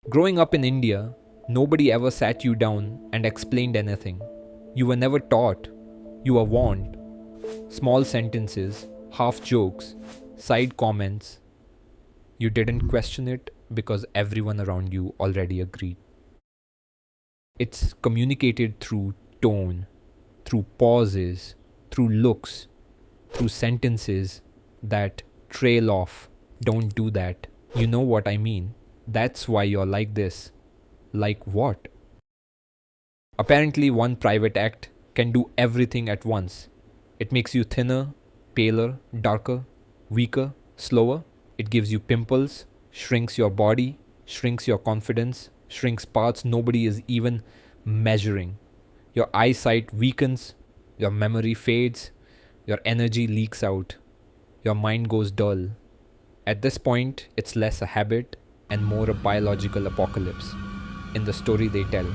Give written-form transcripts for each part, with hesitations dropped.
Growing up in India, nobody ever sat you down and explained anything. You were never taught, you were warned. Small sentences, half jokes, side comments. You didn't question it because everyone around you already agreed. It's communicated through tone, through pauses, through looks, through sentences that trail off. Don't do that. You know what I mean. That's why you're like this. Like what? Apparently, one private act can do everything at once. It makes you thinner, paler, darker, weaker, slower. It gives you pimples, shrinks your body, shrinks your confidence, shrinks parts nobody is even measuring. Your eyesight weakens, your memory fades, your energy leaks out, your mind goes dull. At this point, it's less a habit and more a biological apocalypse in the story they tell.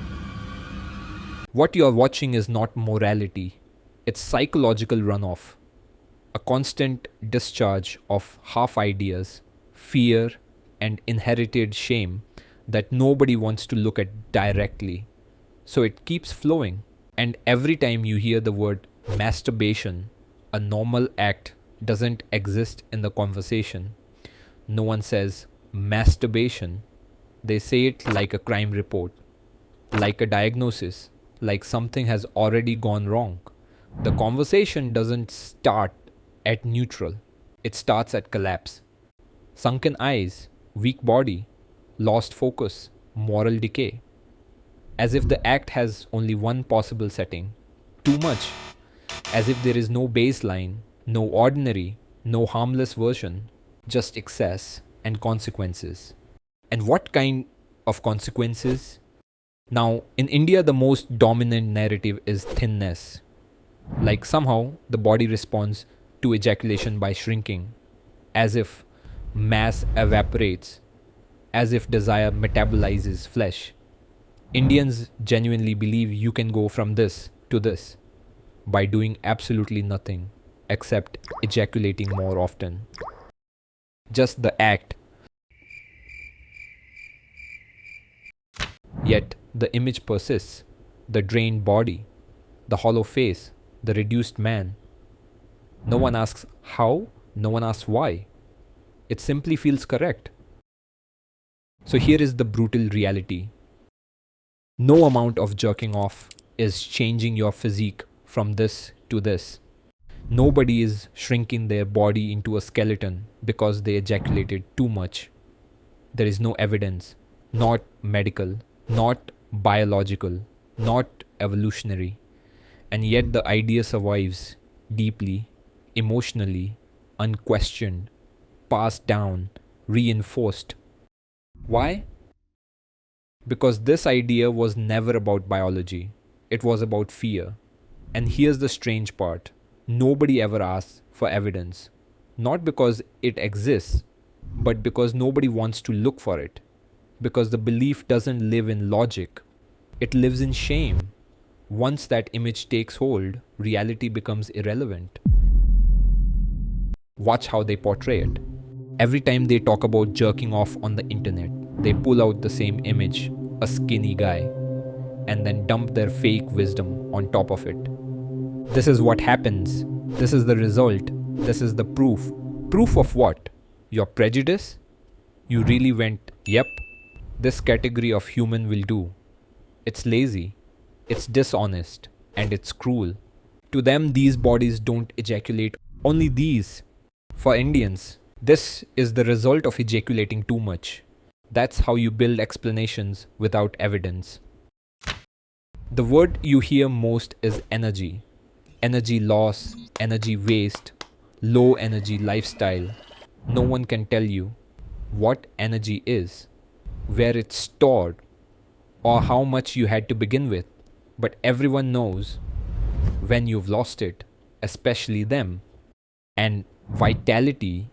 What you're watching is not morality, it's psychological runoff, a constant discharge of half ideas, fear, and inherited shame that nobody wants to look at directly. So it keeps flowing. And every time you hear the word masturbation, a normal act doesn't exist in the conversation. No one says masturbation. They say it like a crime report, like a diagnosis, like something has already gone wrong. The conversation doesn't start at neutral, it starts at collapse. Sunken eyes, weak body, lost focus, moral decay. As if the act has only one possible setting. Too much. As if there is no baseline, no ordinary, no harmless version, just excess and consequences. And what kind of consequences? Now, in India, the most dominant narrative is thinness. Like somehow the body responds to ejaculation by shrinking, as if mass evaporates, as if desire metabolizes flesh. Indians genuinely believe you can go from this to this by doing absolutely nothing except ejaculating more often. Just the act. Yet the image persists, the drained body, the hollow face, the reduced man. No one asks how, no one asks why. It simply feels correct. So here is the brutal reality. No amount of jerking off is changing your physique from this to this. Nobody is shrinking their body into a skeleton because they ejaculated too much. There is no evidence, not medical, not biological, not evolutionary. And yet the idea survives deeply, emotionally, unquestioned, passed down, reinforced. Why? Because this idea was never about biology, it was about fear. And here's the strange part, nobody ever asks for evidence. Not because it exists, but because nobody wants to look for it. Because the belief doesn't live in logic, it lives in shame. Once that image takes hold, reality becomes irrelevant. Watch how they portray it. Every time they talk about jerking off on the internet, they pull out the same image, a skinny guy, and then dump their fake wisdom on top of it. This is what happens. This is the result. This is the proof. Proof of what? Your prejudice? You really went, yep, this category of human will do. It's lazy, it's dishonest, and it's cruel. To them, these bodies don't ejaculate, only these. For Indians, this is the result of ejaculating too much. That's how you build explanations without evidence. The word you hear most is energy. Energy loss, energy waste, low energy lifestyle. No one can tell you what energy is, where it's stored, or how much you had to begin with. But everyone knows when you've lost it, especially them. And vitality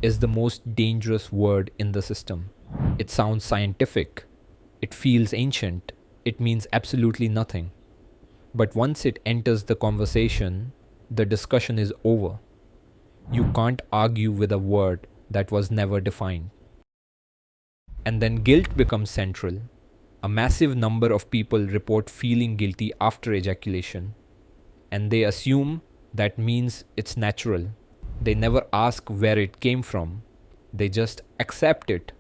is the most dangerous word in the system. It sounds scientific. It feels ancient. It means absolutely nothing. But once it enters the conversation, the discussion is over. You can't argue with a word that was never defined. And then guilt becomes central. A massive number of people report feeling guilty after ejaculation, and they assume that means it's natural. They never ask where it came from, they just accept it.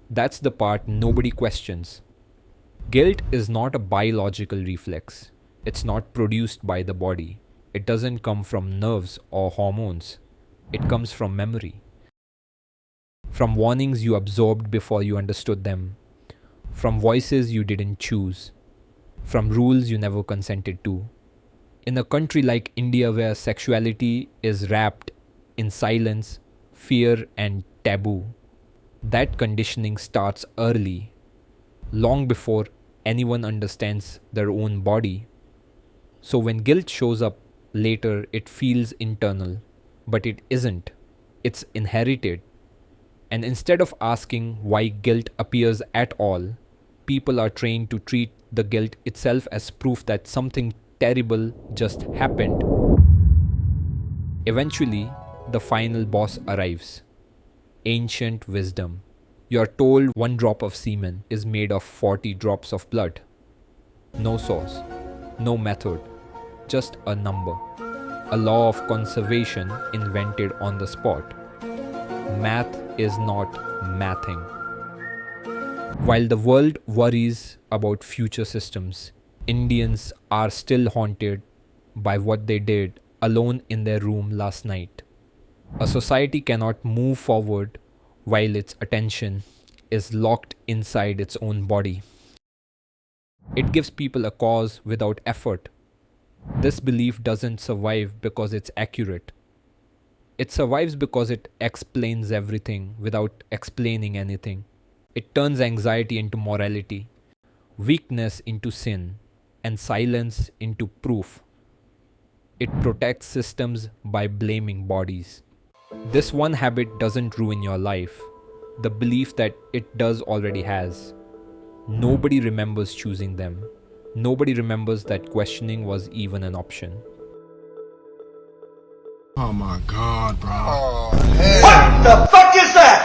That's the part nobody questions. Guilt is not a biological reflex. It's not produced by the body. It doesn't come from nerves or hormones. It comes from memory. From warnings you absorbed before you understood them. From voices you didn't choose. From rules you never consented to. In a country like India where sexuality is wrapped in silence, fear, and taboo, that conditioning starts early, long before anyone understands their own body. So when guilt shows up later, it feels internal, but it isn't. It's inherited. And instead of asking why guilt appears at all, people are trained to treat the guilt itself as proof that something terrible just happened. Eventually, the final boss arrives. Ancient wisdom. You're told one drop of semen is made of 40 drops of blood. No source, no method, just a number. A law of conservation invented on the spot. Math is not mathing. While the world worries about future systems, Indians are still haunted by what they did alone in their room last night. A society cannot move forward while its attention is locked inside its own body. It gives people a cause without effort. This belief doesn't survive because it's accurate. It survives because it explains everything without explaining anything. It turns anxiety into morality, weakness into sin, and silence into proof. It protects systems by blaming bodies. This one habit doesn't ruin your life. The belief that it does already has. Nobody remembers choosing them. Nobody remembers that questioning was even an option. Oh my God, bro. Oh, hell. What the fuck is that?